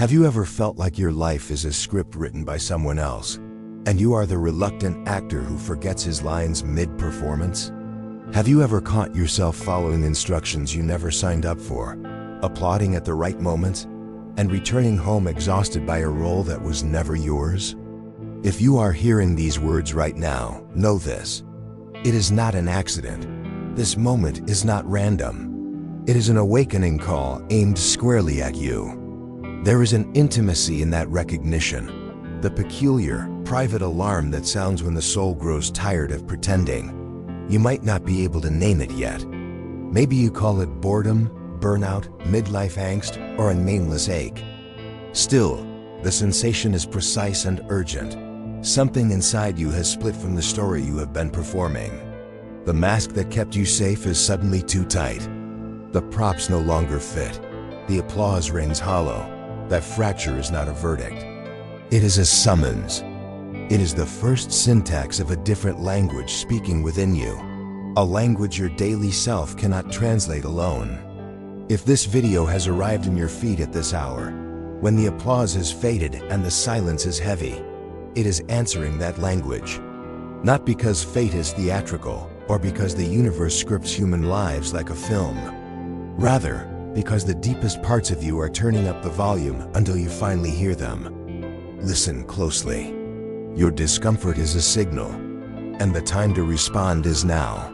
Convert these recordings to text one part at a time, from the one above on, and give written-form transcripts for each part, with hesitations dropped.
Have you ever felt like your life is a script written by someone else, and you are the reluctant actor who forgets his lines mid-performance? Have you ever caught yourself following instructions you never signed up for, applauding at the right moments, and returning home exhausted by a role that was never yours? If you are hearing these words right now, know this. It is not an accident. This moment is not random. It is an awakening call aimed squarely at you. There is an intimacy in that recognition, the peculiar, private alarm that sounds when the soul grows tired of pretending. You might not be able to name it yet. Maybe you call it boredom, burnout, midlife angst, or a nameless ache. Still, the sensation is precise and urgent. Something inside you has split from the story you have been performing. The mask that kept you safe is suddenly too tight. The props no longer fit. The applause rings hollow. That fracture is not a verdict. It is a summons. It is the first syntax of a different language speaking within you, a language your daily self cannot translate alone. If this video has arrived in your feed at this hour, when the applause has faded and the silence is heavy, it is answering that language. Not because fate is theatrical, or because the universe scripts human lives like a film. Rather, because the deepest parts of you are turning up the volume until you finally hear them. Listen closely. Your discomfort is a signal, and the time to respond is now.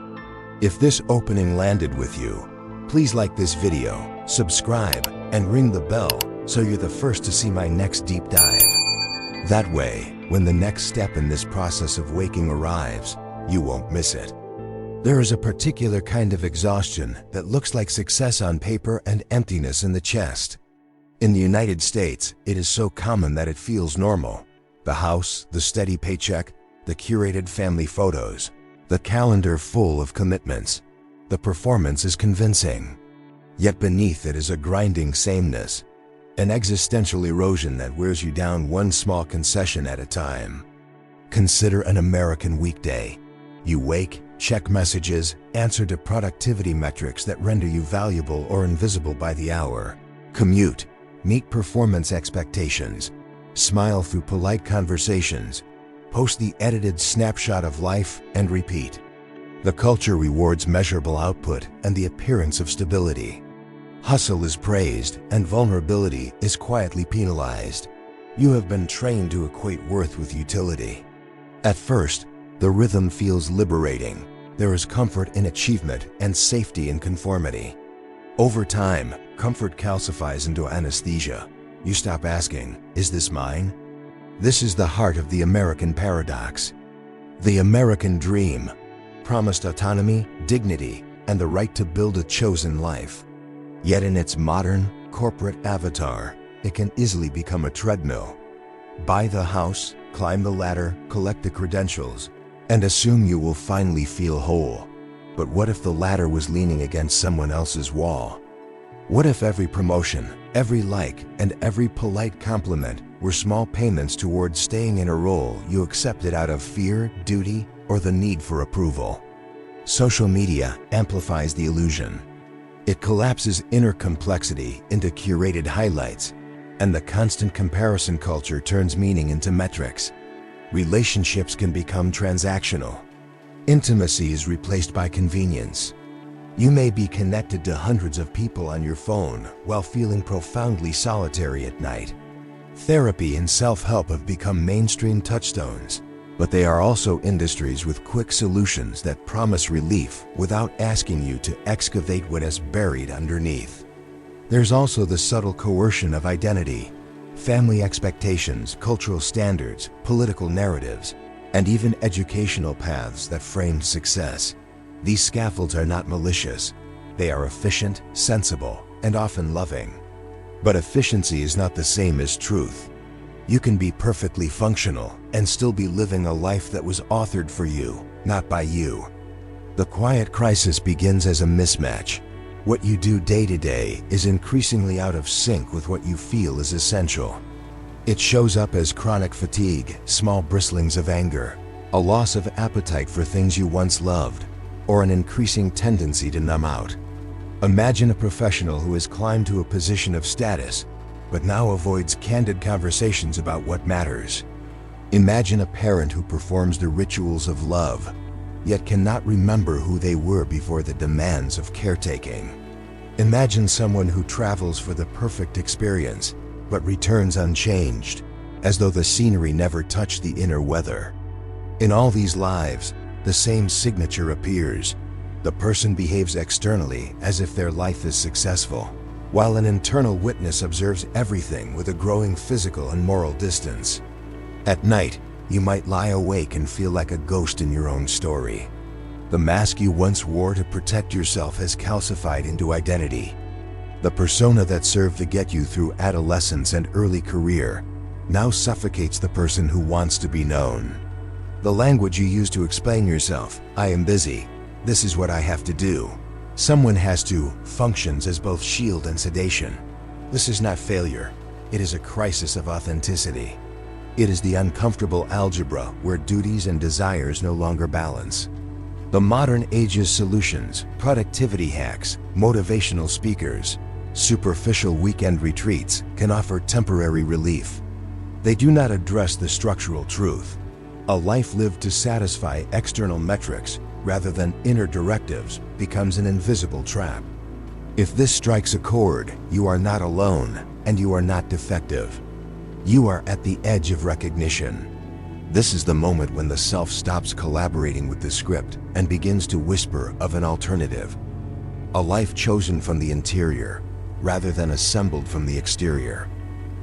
If this opening landed with you, please like this video, subscribe, and ring the bell so you're the first to see my next deep dive. That way, when the next step in this process of waking arrives, you won't miss it. There is a particular kind of exhaustion that looks like success on paper and emptiness in the chest. In the United States, it is so common that it feels normal. The house, the steady paycheck, the curated family photos, the calendar full of commitments. The performance is convincing. Yet beneath it is a grinding sameness, an existential erosion that wears you down one small concession at a time. Consider an American weekday. You wake, check messages, answer to productivity metrics that render you valuable or invisible by the hour. Commute, meet performance expectations, smile through polite conversations, post the edited snapshot of life, and repeat. The culture rewards measurable output and the appearance of stability. Hustle is praised and vulnerability is quietly penalized. You have been trained to equate worth with utility. At first, the rhythm feels liberating. There is comfort in achievement and safety in conformity. Over time, comfort calcifies into anesthesia. You stop asking, is this mine? This is the heart of the American paradox. The American dream promised autonomy, dignity, and the right to build a chosen life. Yet in its modern, corporate avatar, it can easily become a treadmill. Buy the house, climb the ladder, collect the credentials, and assume you will finally feel whole. But what if the ladder was leaning against someone else's wall? What if every promotion, every like, and every polite compliment were small payments towards staying in a role you accepted out of fear, duty, or the need for approval? Social media amplifies the illusion. It collapses inner complexity into curated highlights, and the constant comparison culture turns meaning into metrics. Relationships can become transactional. Intimacy is replaced by convenience. You may be connected to hundreds of people on your phone while feeling profoundly solitary at night. Therapy and self-help have become mainstream touchstones, but they are also industries with quick solutions that promise relief without asking you to excavate what is buried underneath. There's also the subtle coercion of identity, family expectations, cultural standards, political narratives, and even educational paths that frame success. These scaffolds are not malicious. They are efficient, sensible, and often loving. But efficiency is not the same as truth. You can be perfectly functional and still be living a life that was authored for you, not by you. The quiet crisis begins as a mismatch. What you do day to day is increasingly out of sync with what you feel is essential. It shows up as chronic fatigue, small bristlings of anger, a loss of appetite for things you once loved, or an increasing tendency to numb out. Imagine a professional who has climbed to a position of status, but now avoids candid conversations about what matters. Imagine a parent who performs the rituals of love, yet cannot remember who they were before the demands of caretaking. Imagine someone who travels for the perfect experience, but returns unchanged, as though the scenery never touched the inner weather. In all these lives, the same signature appears. The person behaves externally as if their life is successful, while an internal witness observes everything with a growing physical and moral distance. At night, you might lie awake and feel like a ghost in your own story. The mask you once wore to protect yourself has calcified into identity. The persona that served to get you through adolescence and early career now suffocates the person who wants to be known. The language you use to explain yourself, "I am busy, this is what I have to do, someone has to," functions as both shield and sedation. This is not failure, it is a crisis of authenticity. It is the uncomfortable algebra where duties and desires no longer balance. The modern age's solutions, productivity hacks, motivational speakers, superficial weekend retreats can offer temporary relief. They do not address the structural truth. A life lived to satisfy external metrics rather than inner directives becomes an invisible trap. If this strikes a chord, you are not alone and you are not defective. You are at the edge of recognition. This is the moment when the self stops collaborating with the script and begins to whisper of an alternative. A life chosen from the interior, rather than assembled from the exterior.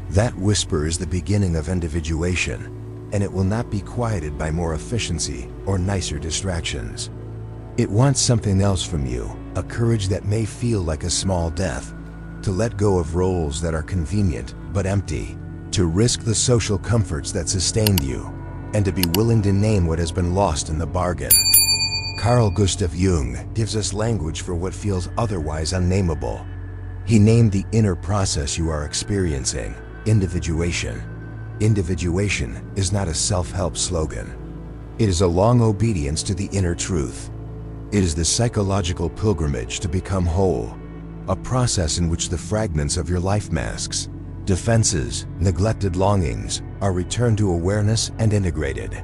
That whisper is the beginning of individuation, and it will not be quieted by more efficiency or nicer distractions. It wants something else from you, a courage that may feel like a small death, to let go of roles that are convenient but empty, to risk the social comforts that sustained you, and to be willing to name what has been lost in the bargain. Carl Gustav Jung gives us language for what feels otherwise unnameable. He named the inner process you are experiencing individuation. Individuation is not a self-help slogan. It is a long obedience to the inner truth. It is the psychological pilgrimage to become whole, a process in which the fragments of your life masks, defenses, neglected longings are returned to awareness and integrated.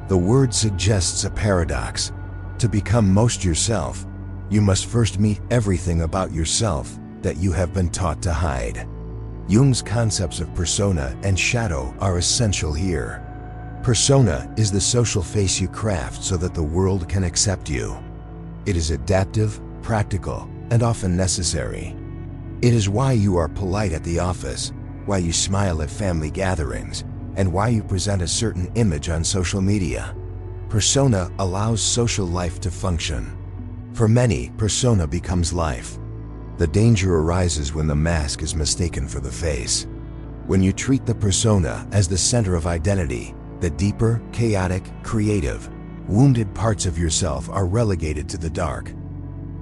The word suggests a paradox. To become most yourself, you must first meet everything about yourself that you have been taught to hide. Jung's concepts of persona and shadow are essential here. Persona is the social face you craft so that the world can accept you. It is adaptive, practical, and often necessary. It is why you are polite at the office, why you smile at family gatherings, and why you present a certain image on social media. Persona allows social life to function. For many, persona becomes life. The danger arises when the mask is mistaken for the face. When you treat the persona as the center of identity, the deeper, chaotic, creative, wounded parts of yourself are relegated to the dark.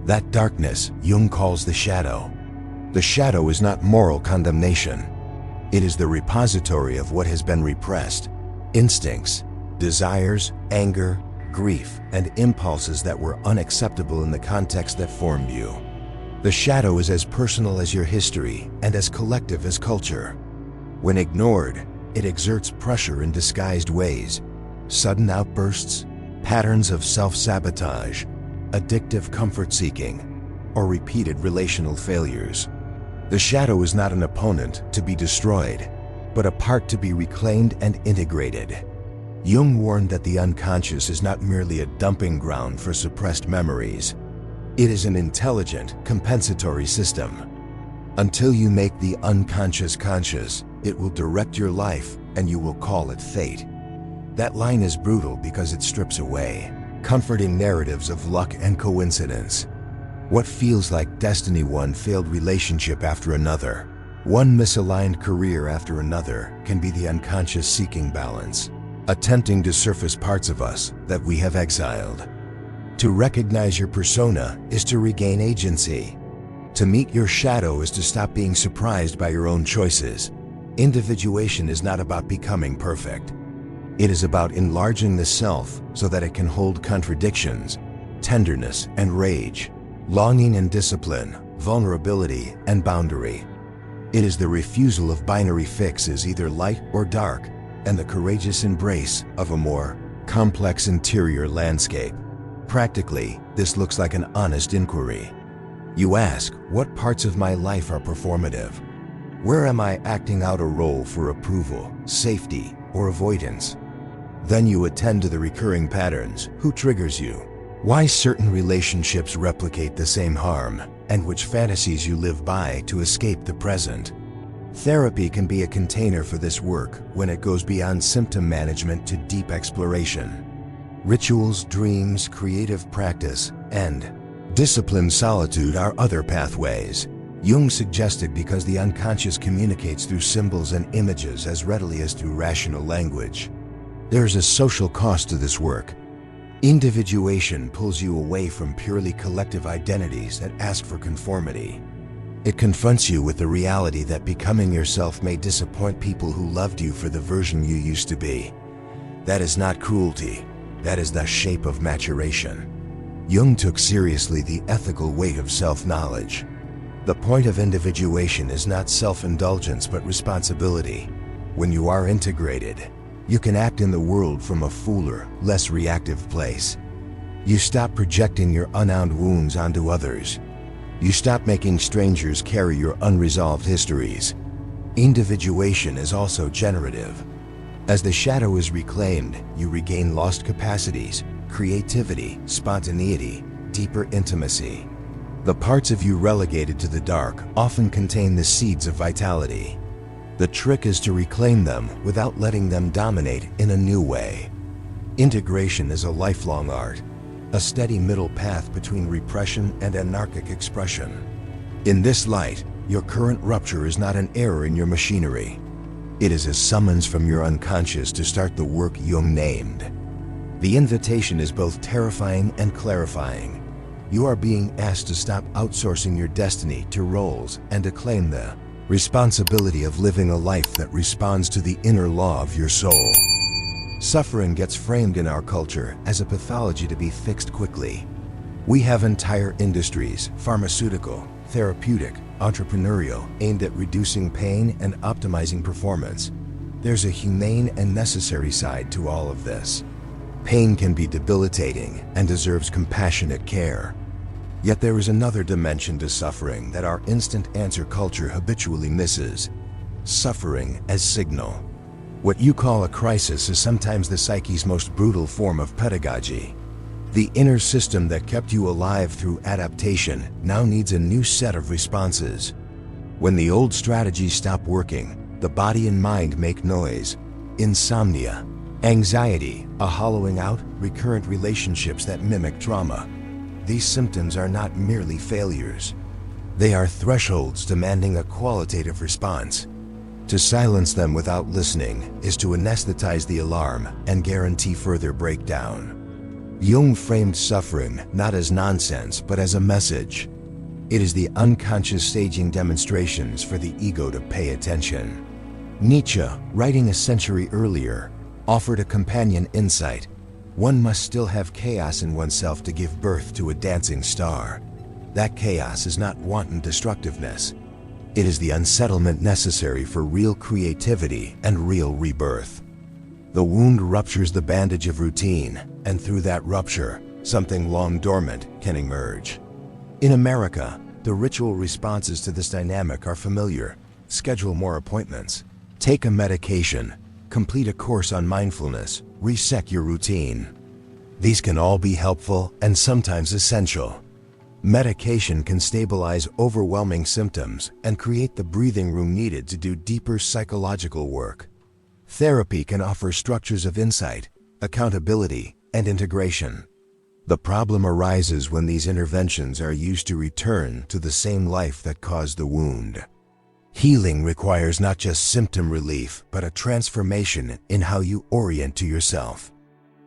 That darkness Jung calls the shadow. The shadow is not moral condemnation. It is the repository of what has been repressed, instincts, desires, anger, grief, and impulses that were unacceptable in the context that formed you. The shadow is as personal as your history and as collective as culture. When ignored, it exerts pressure in disguised ways, sudden outbursts, patterns of self-sabotage, addictive comfort-seeking, or repeated relational failures. The shadow is not an opponent to be destroyed, but a part to be reclaimed and integrated. Jung warned that the unconscious is not merely a dumping ground for suppressed memories. It is an intelligent, compensatory system. Until you make the unconscious conscious, it will direct your life and you will call it fate. That line is brutal because it strips away comforting narratives of luck and coincidence. What feels like destiny, one failed relationship after another, one misaligned career after another, can be the unconscious seeking balance, attempting to surface parts of us that we have exiled. To recognize your persona is to regain agency. To meet your shadow is to stop being surprised by your own choices. Individuation is not about becoming perfect. It is about enlarging the self so that it can hold contradictions, tenderness and rage, longing and discipline, vulnerability and boundary. It is the refusal of binary fixes, either light or dark, and the courageous embrace of a more complex interior landscape. Practically, this looks like an honest inquiry. You ask, what parts of my life are performative? Where am I acting out a role for approval, safety, or avoidance? Then you attend to the recurring patterns. Who triggers you? Why certain relationships replicate the same harm, and which fantasies you live by to escape the present. Therapy can be a container for this work when it goes beyond symptom management to deep exploration. Rituals, dreams, creative practice, and disciplined solitude are other pathways. Jung suggested because the unconscious communicates through symbols and images as readily as through rational language. There is a social cost to this work. Individuation pulls you away from purely collective identities that ask for conformity. It confronts you with the reality that becoming yourself may disappoint people who loved you for the version you used to be. That is not cruelty. That is the shape of maturation. Jung took seriously the ethical weight of self-knowledge. The point of individuation is not self-indulgence but responsibility. When you are integrated, you can act in the world from a fuller, less reactive place. You stop projecting your unwound wounds onto others. You stop making strangers carry your unresolved histories. Individuation is also generative. As the shadow is reclaimed, you regain lost capacities, creativity, spontaneity, deeper intimacy. The parts of you relegated to the dark often contain the seeds of vitality. The trick is to reclaim them without letting them dominate in a new way. Integration is a lifelong art, a steady middle path between repression and anarchic expression. In this light, your current rupture is not an error in your machinery. It is a summons from your unconscious to start the work Jung named. The invitation is both terrifying and clarifying. You are being asked to stop outsourcing your destiny to roles and to claim the responsibility of living a life that responds to the inner law of your soul. Suffering gets framed in our culture as a pathology to be fixed quickly. We have entire industries, pharmaceutical, therapeutic, entrepreneurial, aimed at reducing pain and optimizing performance. There's a humane and necessary side to all of this. Pain can be debilitating and deserves compassionate care. Yet there is another dimension to suffering that our instant answer culture habitually misses. Suffering as signal. What you call a crisis is sometimes the psyche's most brutal form of pedagogy. The inner system that kept you alive through adaptation now needs a new set of responses. When the old strategies stop working, the body and mind make noise. Insomnia, anxiety, a hollowing out, recurrent relationships that mimic trauma. These symptoms are not merely failures. They are thresholds demanding a qualitative response. To silence them without listening is to anesthetize the alarm and guarantee further breakdown. Jung framed suffering not as nonsense but as a message. It is the unconscious staging demonstrations for the ego to pay attention. Nietzsche, writing a century earlier, offered a companion insight. One must still have chaos in oneself to give birth to a dancing star. That chaos is not wanton destructiveness. It is the unsettlement necessary for real creativity and real rebirth. The wound ruptures the bandage of routine, and through that rupture, something long dormant can emerge. In America, the ritual responses to this dynamic are familiar. Schedule more appointments. Take a medication. Complete a course on mindfulness. Reset your routine. These can all be helpful and sometimes essential. Medication can stabilize overwhelming symptoms and create the breathing room needed to do deeper psychological work. Therapy can offer structures of insight, accountability, and integration. The problem arises when these interventions are used to return to the same life that caused the wound. Healing requires not just symptom relief, but a transformation in how you orient to yourself.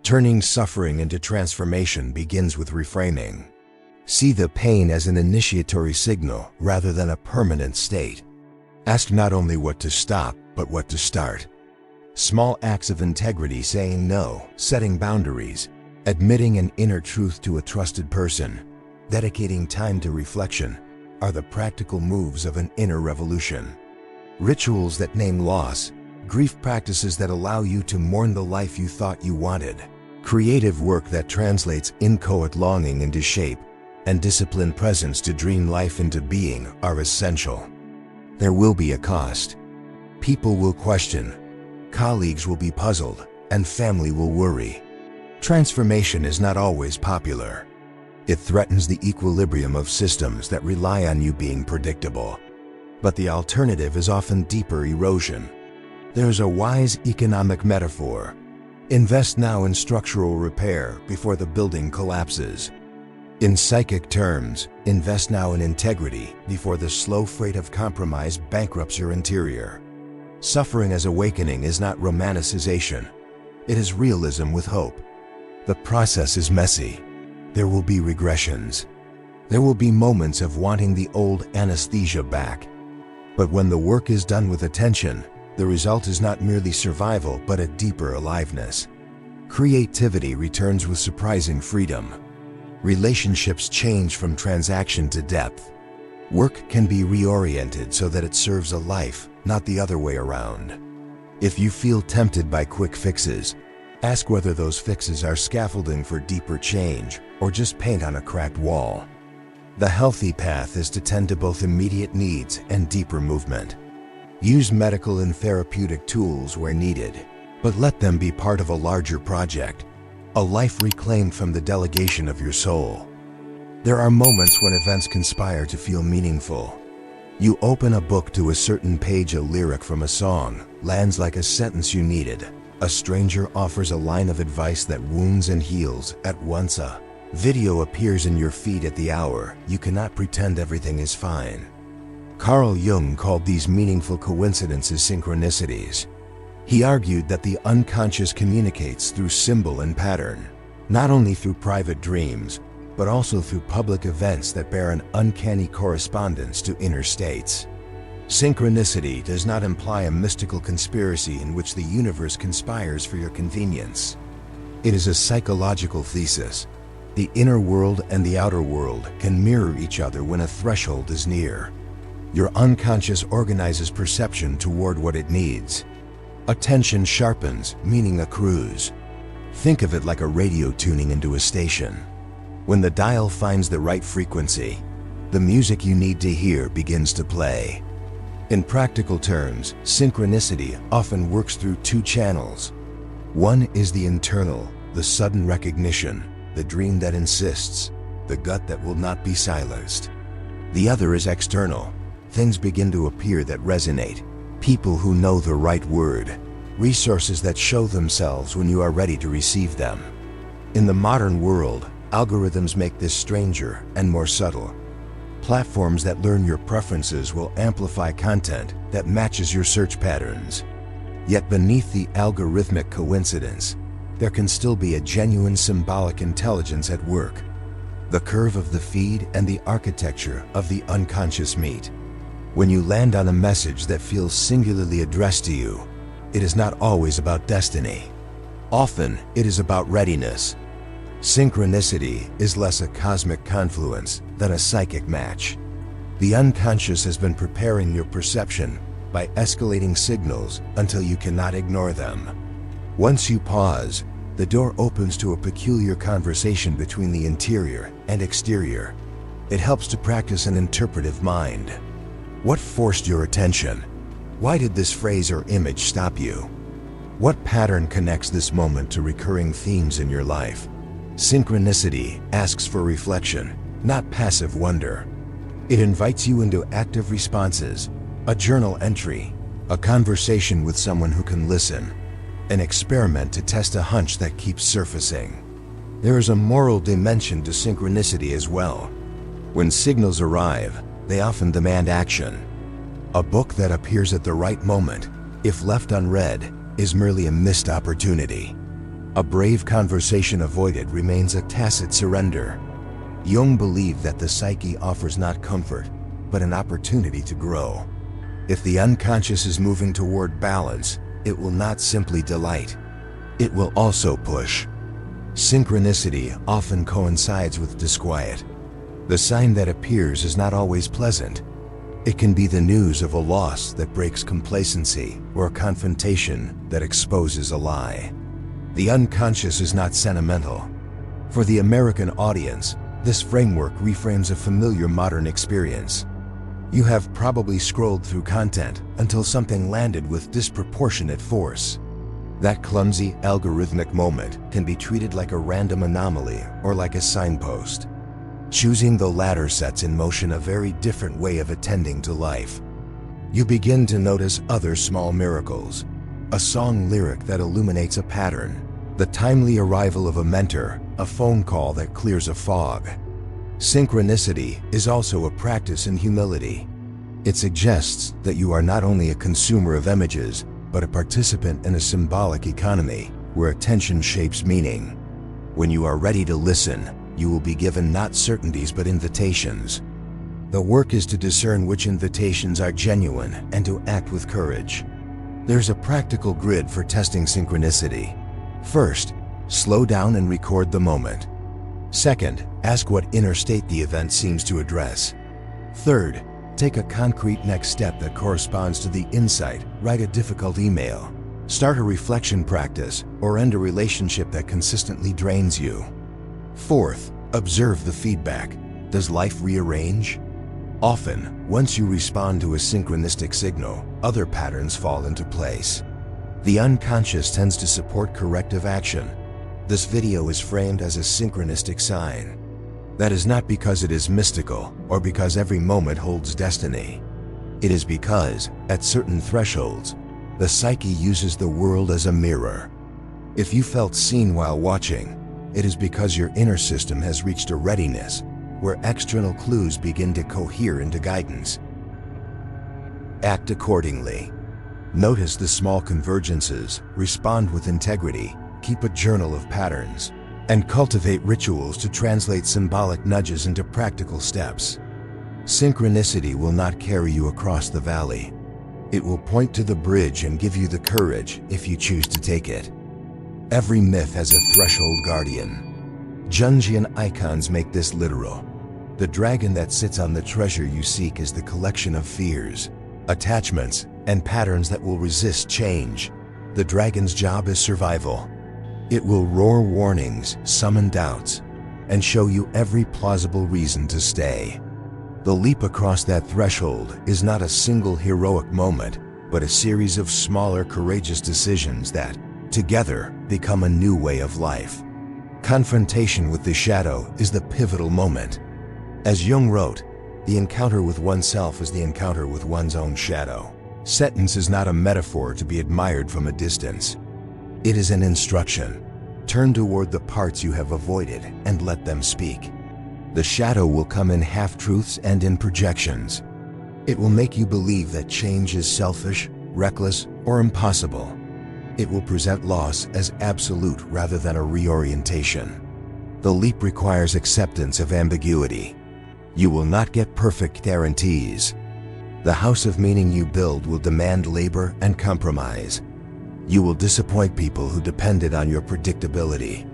Turning suffering into transformation begins with reframing. See the pain as an initiatory signal rather than a permanent state. Ask not only what to stop, but what to start. Small acts of integrity, saying no, setting boundaries, admitting an inner truth to a trusted person, dedicating time to reflection, are the practical moves of an inner revolution. rituals that name loss, grief practices that allow you to mourn the life you thought you wanted, creative work that translates inchoate longing into shape, and disciplined presence to dream life into being are essential. There will be a cost. People will question, colleagues will be puzzled, and family will worry. Transformation is not always popular. It threatens the equilibrium of systems that rely on you being predictable. But the alternative is often deeper erosion. There's a wise economic metaphor. Invest now in structural repair before the building collapses. In psychic terms, invest now in integrity before the slow freight of compromise bankrupts your interior. Suffering as awakening is not romanticization. It is realism with hope. The process is messy. There will be regressions. There will be moments of wanting the old anesthesia back. But when the work is done with attention, the result is not merely survival but a deeper aliveness. Creativity returns with surprising freedom. Relationships change from transaction to depth. Work can be reoriented so that it serves a life, not the other way around. If you feel tempted by quick fixes, ask whether those fixes are scaffolding for deeper change or just paint on a cracked wall. The healthy path is to tend to both immediate needs and deeper movement. Use medical and therapeutic tools where needed, but let them be part of a larger project, a life reclaimed from the delegation of your soul. There are moments when events conspire to feel meaningful. You open a book to a certain page, a lyric from a song lands like a sentence you needed. A stranger offers a line of advice that wounds and heals at once. A video appears in your feed at the hour. You cannot pretend everything is fine. Carl Jung called these meaningful coincidences synchronicities. He argued that the unconscious communicates through symbol and pattern, not only through private dreams, but also through public events that bear an uncanny correspondence to inner states. Synchronicity does not imply a mystical conspiracy in which the universe conspires for your convenience. It is a psychological thesis. The inner world and the outer world can mirror each other when a threshold is near. Your unconscious organizes perception toward what it needs. Attention sharpens, meaning accrues. Think of it like a radio tuning into a station. When the dial finds the right frequency, the music you need to hear begins to play. In practical terms, synchronicity often works through two channels. One is the internal, the sudden recognition, the dream that insists, the gut that will not be silenced. The other is external. Things begin to appear that resonate. People who know the right word. Resources that show themselves when you are ready to receive them. In the modern world, algorithms make this stranger and more subtle. Platforms that learn your preferences will amplify content that matches your search patterns. Yet beneath the algorithmic coincidence, there can still be a genuine symbolic intelligence at work. The curve of the feed and the architecture of the unconscious meet. When you land on a message that feels singularly addressed to you, it is not always about destiny. Often, it is about readiness. Synchronicity is less a cosmic confluence than a psychic match. The unconscious has been preparing your perception by escalating signals until you cannot ignore them. Once you pause, the door opens to a peculiar conversation between the interior and exterior. It helps to practice an interpretive mind. What forced your attention? Why did this phrase or image stop you? What pattern connects this moment to recurring themes in your life? Synchronicity asks for reflection, not passive wonder. It invites you into active responses, a journal entry, a conversation with someone who can listen, an experiment to test a hunch that keeps surfacing. There is a moral dimension to synchronicity as well. When signals arrive, they often demand action. A book that appears at the right moment, if left unread, is merely a missed opportunity. A brave conversation avoided remains a tacit surrender. Jung believed that the psyche offers not comfort, but an opportunity to grow. If the unconscious is moving toward balance, it will not simply delight. It will also push. Synchronicity often coincides with disquiet. The sign that appears is not always pleasant. It can be the news of a loss that breaks complacency or a confrontation that exposes a lie. The unconscious is not sentimental. For the American audience, this framework reframes a familiar modern experience. You have probably scrolled through content until something landed with disproportionate force. That clumsy, algorithmic moment can be treated like a random anomaly or like a signpost. Choosing the latter sets in motion a very different way of attending to life. You begin to notice other small miracles. A song lyric that illuminates a pattern, the timely arrival of a mentor, a phone call that clears a fog. Synchronicity is also a practice in humility. It suggests that you are not only a consumer of images, but a participant in a symbolic economy where attention shapes meaning. When you are ready to listen, you will be given not certainties but invitations. The work is to discern which invitations are genuine and to act with courage. There's a practical grid for testing synchronicity. First, slow down and record the moment. Second, ask what inner state the event seems to address. Third, take a concrete next step that corresponds to the insight. Write a difficult email, start a reflection practice, or end a relationship that consistently drains you. Fourth, observe the feedback. Does life rearrange? Often, once you respond to a synchronistic signal, other patterns fall into place. The unconscious tends to support corrective action. This video is framed as a synchronistic sign. That is not because it is mystical or because every moment holds destiny. It is because, at certain thresholds, the psyche uses the world as a mirror. If you felt seen while watching, it is because your inner system has reached a readiness where external clues begin to cohere into guidance. Act accordingly. Notice the small convergences, respond with integrity, keep a journal of patterns, and cultivate rituals to translate symbolic nudges into practical steps. Synchronicity will not carry you across the valley. It will point to the bridge and give you the courage if you choose to take it. Every myth has a threshold guardian. Jungian icons make this literal. The dragon that sits on the treasure you seek is the collection of fears, attachments, and patterns that will resist change. The dragon's job is survival. It will roar warnings, summon doubts, and show you every plausible reason to stay. The leap across that threshold is not a single heroic moment, but a series of smaller courageous decisions that, together, become a new way of life. Confrontation with the shadow is the pivotal moment. As Jung wrote, the encounter with oneself is the encounter with one's own shadow. Sentence is not a metaphor to be admired from a distance. It is an instruction. Turn toward the parts you have avoided and let them speak. The shadow will come in half-truths and in projections. It will make you believe that change is selfish, reckless, or impossible. It will present loss as absolute rather than a reorientation. The leap requires acceptance of ambiguity. You will not get perfect guarantees. The house of meaning you build will demand labor and compromise. You will disappoint people who depended on your predictability.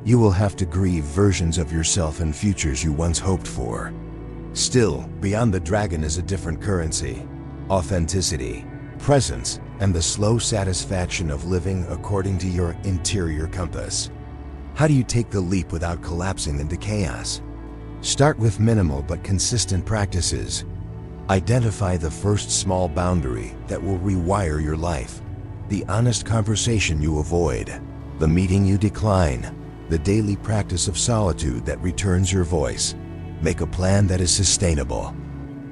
You will have to grieve versions of yourself and futures you once hoped for. Still, beyond the dragon is a different currency: authenticity, presence, and the slow satisfaction of living according to your interior compass. How do you take the leap without collapsing into chaos? Start with minimal but consistent practices. Identify the first small boundary that will rewire your life. The honest conversation you avoid, the meeting you decline, the daily practice of solitude that returns your voice. Make a plan that is sustainable.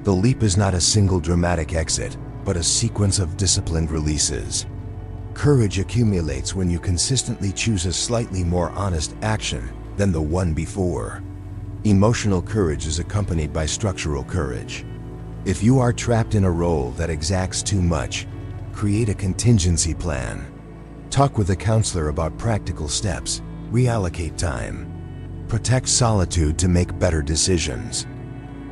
The leap is not a single dramatic exit, but a sequence of disciplined releases. Courage accumulates when you consistently choose a slightly more honest action than the one before. Emotional courage is accompanied by structural courage. If you are trapped in a role that exacts too much, create a contingency plan. Talk with a counselor about practical steps. Reallocate time. Protect solitude to make better decisions.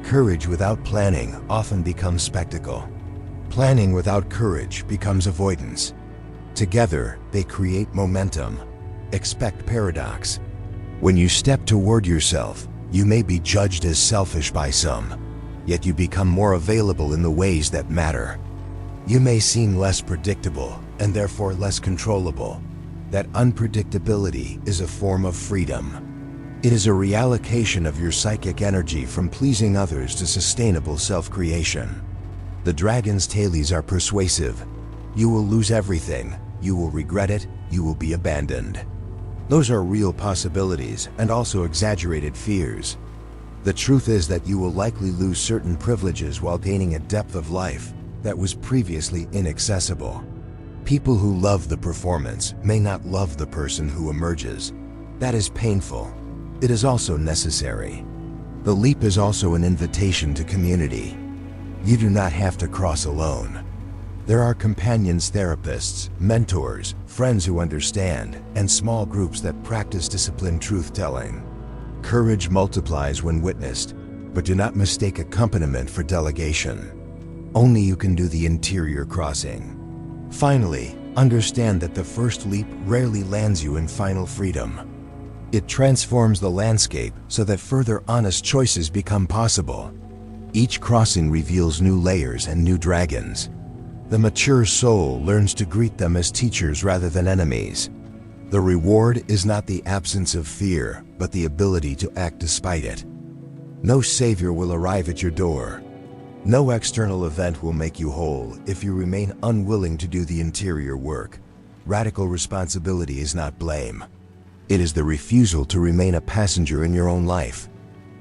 Courage without planning often becomes spectacle. Planning without courage becomes avoidance. Together, they create momentum. Expect paradox. When you step toward yourself, you may be judged as selfish by some. yet you become more available in the ways that matter. You may seem less predictable and therefore less controllable. That unpredictability is a form of freedom. It is a reallocation of your psychic energy from pleasing others to sustainable self-creation. The dragon's tails are persuasive. You will lose everything. You will regret it. You will be abandoned. Those are real possibilities and also exaggerated fears. The truth is that you will likely lose certain privileges while gaining a depth of life that was previously inaccessible. People who love the performance may not love the person who emerges. That is painful. It is also necessary. The leap is also an invitation to community. You do not have to cross alone. There are companions, therapists, mentors, friends who understand, and small groups that practice disciplined truth-telling. Courage multiplies when witnessed, but do not mistake accompaniment for delegation. Only you can do the interior crossing. Finally, understand that the first leap rarely lands you in final freedom. It transforms the landscape so that further honest choices become possible. Each crossing reveals new layers and new dragons. The mature soul learns to greet them as teachers rather than enemies. The reward is not the absence of fear, but the ability to act despite it. No savior will arrive at your door. No external event will make you whole if you remain unwilling to do the interior work. Radical responsibility is not blame. It is the refusal to remain a passenger in your own life.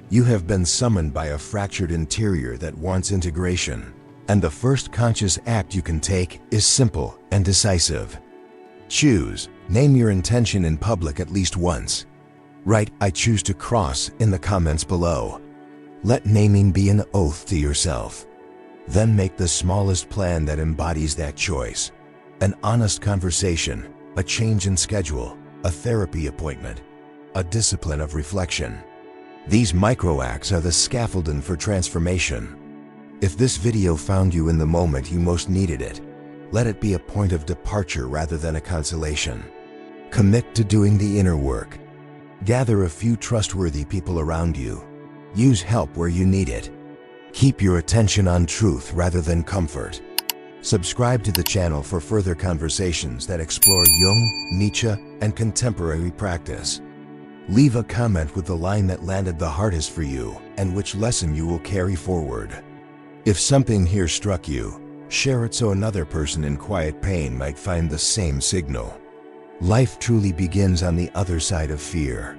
You have been summoned by a fractured interior that wants integration, and the first conscious act you can take is simple and decisive. Choose. Name your intention in public at least once. Write "I choose to cross" in the comments below. Let naming be an oath to yourself. Then make the smallest plan that embodies that choice. An honest conversation, a change in schedule, a therapy appointment, a discipline of reflection. These micro-acts are the scaffolding for transformation. If this video found you in the moment you most needed it, let it be a point of departure rather than a consolation. Commit to doing the inner work. Gather a few trustworthy people around you. Use help where you need it. Keep your attention on truth rather than comfort. Subscribe to the channel for further conversations that explore Jung, Nietzsche, and contemporary practice. Leave a comment with the line that landed the hardest for you and which lesson you will carry forward. If something here struck you, share it so another person in quiet pain might find the same signal. Life truly begins on the other side of fear.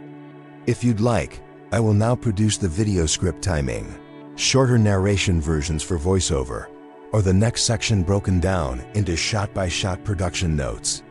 If you'd like, I will now produce the video script timing, shorter narration versions for voiceover, or the next section broken down into shot-by-shot production notes.